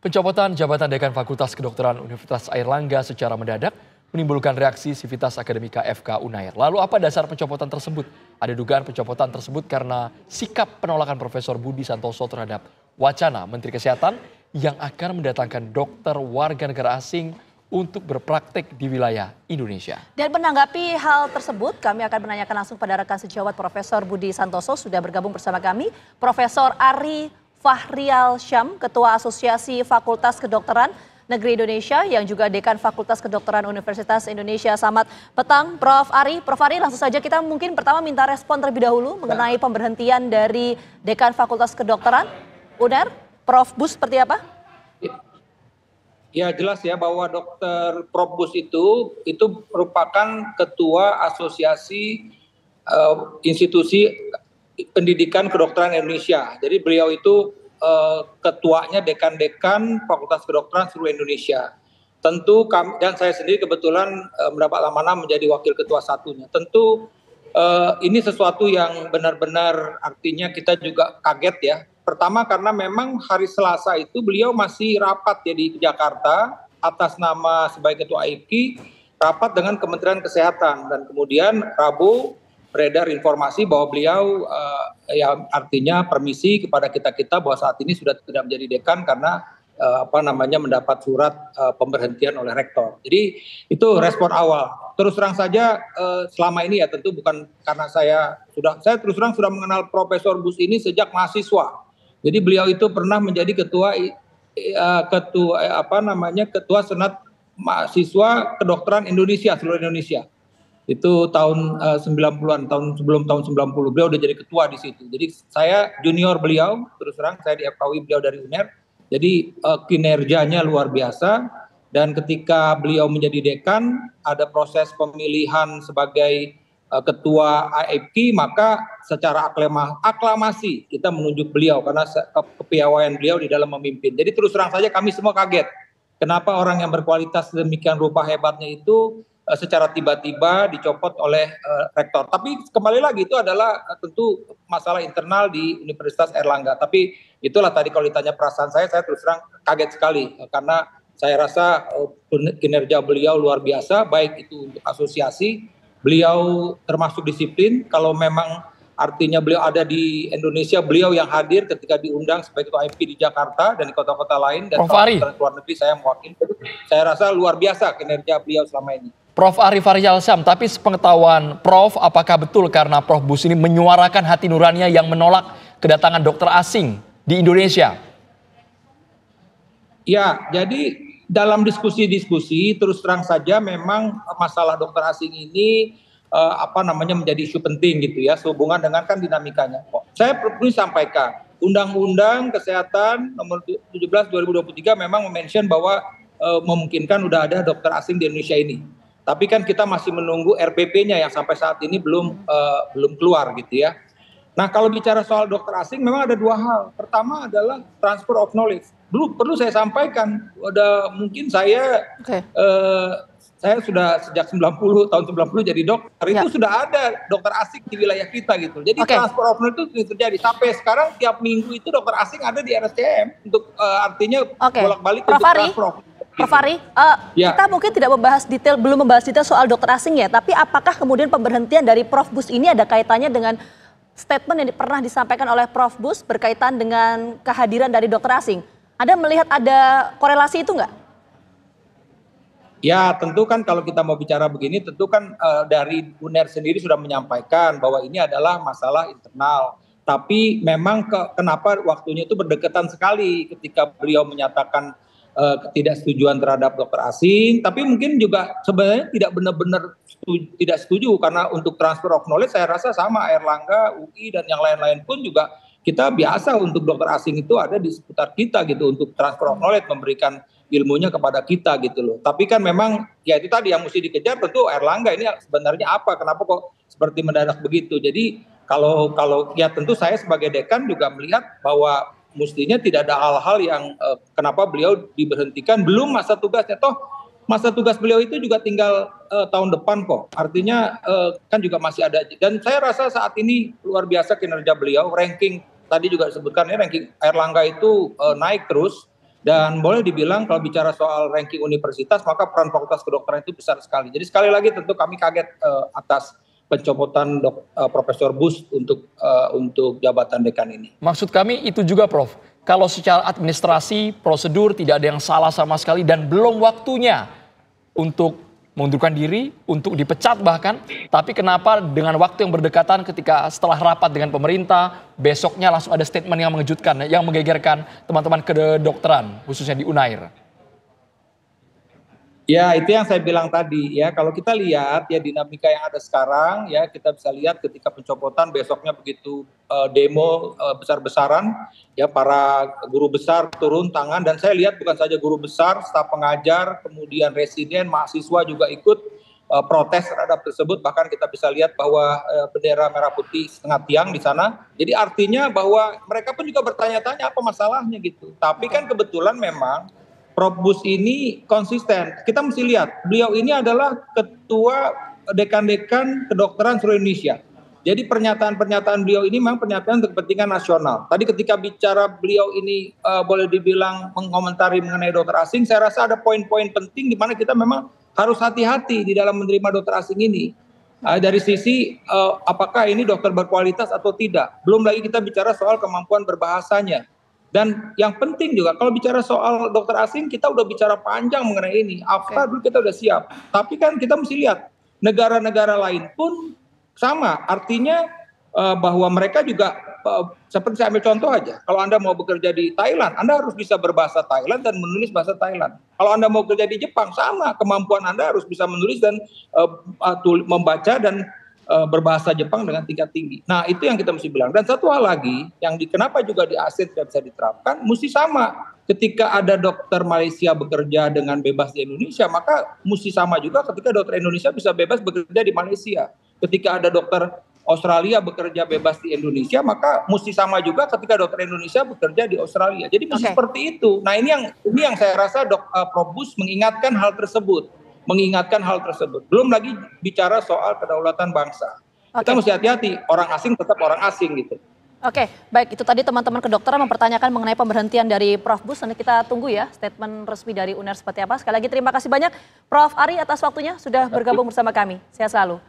Pencopotan jabatan Dekan Fakultas Kedokteran Universitas Airlangga secara mendadak menimbulkan reaksi Sivitas Akademika FK Unair. Lalu apa dasar pencopotan tersebut? Ada dugaan pencopotan tersebut karena sikap penolakan Profesor Budi Santoso terhadap wacana Menteri Kesehatan yang akan mendatangkan dokter warga negara asing untuk berpraktek di wilayah Indonesia. Dan menanggapi hal tersebut, kami akan menanyakan langsung pada rekan sejawat Profesor Budi Santoso. Sudah bergabung bersama kami, Profesor Ari Fahrial Syam, Ketua Asosiasi Fakultas Kedokteran Negeri Indonesia yang juga Dekan Fakultas Kedokteran Universitas Indonesia. Selamat petang Prof. Ari. Prof. Ari, langsung saja kita mungkin pertama minta respon terlebih dahulu mengenai pemberhentian dari Dekan Fakultas Kedokteran UNER. Prof. Bus seperti apa? Ya, jelas ya bahwa Dr. Prof. Bus itu merupakan Ketua Asosiasi Institusi Pendidikan Kedokteran Indonesia. Jadi beliau itu ketuanya dekan-dekan Fakultas Kedokteran seluruh Indonesia. Tentu kami dan saya sendiri kebetulan mendapat amanah menjadi wakil ketua satunya. Tentu ini sesuatu yang benar-benar artinya kita juga kaget ya. Pertama karena memang hari Selasa itu beliau masih rapat ya di Jakarta atas nama sebagai ketua AIPKI, rapat dengan Kementerian Kesehatan, dan kemudian Rabu beredar informasi bahwa beliau ya artinya permisi kepada kita bahwa saat ini sudah tidak menjadi dekan karena mendapat surat pemberhentian oleh rektor. Jadi itu respon awal. Terus terang saja selama ini ya tentu bukan karena saya terus terang sudah mengenal Profesor Bus ini sejak mahasiswa. Jadi beliau itu pernah menjadi ketua Senat Mahasiswa Kedokteran Indonesia, seluruh Indonesia. Itu tahun 90-an, sebelum tahun 90. Beliau udah jadi ketua di situ. Jadi saya junior beliau, terus terang saya di FKUI, beliau dari UNER. Jadi kinerjanya luar biasa, dan ketika beliau menjadi dekan, ada proses pemilihan sebagai ketua AIPKI, maka secara aklamasi kita menunjuk beliau karena kepiawaian beliau di dalam memimpin. Jadi terus terang saja kami semua kaget. Kenapa orang yang berkualitas demikian rupa hebatnya itu secara tiba-tiba dicopot oleh rektor. Tapi kembali lagi itu adalah tentu masalah internal di Universitas Airlangga. Tapi itulah tadi kalau ditanya perasaan saya terus terang kaget sekali. Karena saya rasa kinerja beliau luar biasa, baik itu untuk asosiasi, beliau termasuk disiplin. Kalau memang artinya beliau ada di Indonesia, beliau yang hadir ketika diundang sebagai ketua AIPKI di Jakarta dan di kota-kota lain. Dan kalau luar negeri saya mewakili. Saya rasa luar biasa kinerja beliau selama ini. Prof. Ari Fahrial Syam, tapi sepengetahuan Prof, apakah betul karena Prof. Bus ini menyuarakan hati nuraninya yang menolak kedatangan dokter asing di Indonesia? Ya, jadi dalam diskusi-diskusi terus terang saja memang masalah dokter asing ini menjadi isu penting gitu ya, sehubungan dengan kan dinamikanya. Saya perlu sampaikan, Undang-Undang Kesehatan nomor 17 2023 memang mention bahwa memungkinkan udah ada dokter asing di Indonesia ini. Tapi kan kita masih menunggu RPP-nya yang sampai saat ini belum keluar gitu ya. Nah, kalau bicara soal dokter asing memang ada dua hal. Pertama adalah transfer of knowledge. Perlu saya sampaikan, mungkin saya sudah sejak tahun 90 jadi dokter, itu sudah ada dokter asing di wilayah kita gitu. Jadi transfer of knowledge itu terjadi. Sampai sekarang tiap minggu itu dokter asing ada di RSCM untuk artinya bolak-balik untuk transfer of knowledge. Prof. Ari, kita mungkin belum membahas detail soal dokter asing ya, tapi apakah kemudian pemberhentian dari Prof. Bus ini ada kaitannya dengan statement yang pernah disampaikan oleh Prof. Bus berkaitan dengan kehadiran dari dokter asing? Ada melihat ada korelasi itu nggak? Ya, tentu kan kalau kita mau bicara begini, tentu kan dari UNER sendiri sudah menyampaikan bahwa ini adalah masalah internal. Tapi memang kenapa waktunya itu berdekatan sekali ketika beliau menyatakan ketidaksetujuan terhadap dokter asing, tapi mungkin juga sebenarnya tidak benar-benar tidak setuju karena untuk transfer of knowledge saya rasa sama Airlangga, UI dan yang lain-lain pun juga kita biasa untuk dokter asing itu ada di seputar kita gitu untuk transfer of knowledge, memberikan ilmunya kepada kita gitu loh. Tapi kan memang ya itu tadi yang mesti dikejar tentu Airlangga ini sebenarnya apa, kenapa kok seperti mendadak begitu. Jadi kalau ya tentu saya sebagai dekan juga melihat bahwa mestinya tidak ada hal-hal yang kenapa beliau diberhentikan belum masa tugasnya. Toh masa tugas beliau itu juga tinggal tahun depan kok. Artinya kan juga masih ada. Dan saya rasa saat ini luar biasa kinerja beliau. Ranking tadi juga disebutkan ya, ranking Airlangga itu naik terus. Dan boleh dibilang kalau bicara soal ranking universitas, maka peran Fakultas Kedokteran itu besar sekali. Jadi sekali lagi tentu kami kaget atas pencopotan Profesor Bus untuk jabatan dekan ini. Maksud kami itu juga Prof, kalau secara administrasi, prosedur tidak ada yang salah sama sekali dan belum waktunya untuk mengundurkan diri, untuk dipecat bahkan. Tapi kenapa dengan waktu yang berdekatan ketika setelah rapat dengan pemerintah, besoknya langsung ada statement yang mengejutkan, yang menggegerkan teman-teman kedokteran, khususnya di Unair? Ya, itu yang saya bilang tadi ya. Kalau kita lihat ya dinamika yang ada sekarang ya, kita bisa lihat ketika pencopotan besoknya begitu demo besar-besaran ya, para guru besar turun tangan, dan saya lihat bukan saja guru besar, staf pengajar, kemudian residen, mahasiswa juga ikut protes terhadap tersebut. Bahkan kita bisa lihat bahwa bendera merah putih setengah tiang di sana. Jadi artinya bahwa mereka pun juga bertanya-tanya apa masalahnya gitu. Tapi kan kebetulan memang Prof. Bus ini konsisten. Kita mesti lihat, beliau ini adalah ketua dekan-dekan kedokteran seluruh Indonesia. Jadi pernyataan-pernyataan beliau ini memang pernyataan untuk kepentingan nasional. Tadi ketika bicara beliau ini boleh dibilang mengomentari mengenai dokter asing, saya rasa ada poin-poin penting di mana kita memang harus hati-hati di dalam menerima dokter asing ini. Dari sisi apakah ini dokter berkualitas atau tidak. Belum lagi kita bicara soal kemampuan berbahasanya. Dan yang penting juga kalau bicara soal dokter asing, kita udah bicara panjang mengenai ini. Apa dulu kita udah siap. Tapi kan kita mesti lihat negara-negara lain pun sama. Artinya bahwa mereka juga seperti saya ambil contoh aja. Kalau Anda mau bekerja di Thailand, Anda harus bisa berbahasa Thailand dan menulis bahasa Thailand. Kalau Anda mau bekerja di Jepang, sama. Kemampuan Anda harus bisa menulis dan membaca dan berbahasa Jepang dengan tingkat tinggi. Nah, itu yang kita mesti bilang. Dan satu hal lagi, yang kenapa juga di ASEAN tidak bisa diterapkan, mesti sama. Ketika ada dokter Malaysia bekerja dengan bebas di Indonesia, maka mesti sama juga ketika dokter Indonesia bisa bebas bekerja di Malaysia. Ketika ada dokter Australia bekerja bebas di Indonesia, maka mesti sama juga ketika dokter Indonesia bekerja di Australia. Jadi mesti seperti itu. Nah, ini yang saya rasa Prof. Bus mengingatkan hal tersebut. Belum lagi bicara soal kedaulatan bangsa. Kita mesti hati-hati, orang asing tetap orang asing gitu. Oke, baik, itu tadi teman-teman kedokteran mempertanyakan mengenai pemberhentian dari Prof. Bus. Nanti kita tunggu ya statement resmi dari Unair seperti apa. Sekali lagi terima kasih banyak Prof. Ari atas waktunya sudah bergabung bersama kami. Sehat selalu.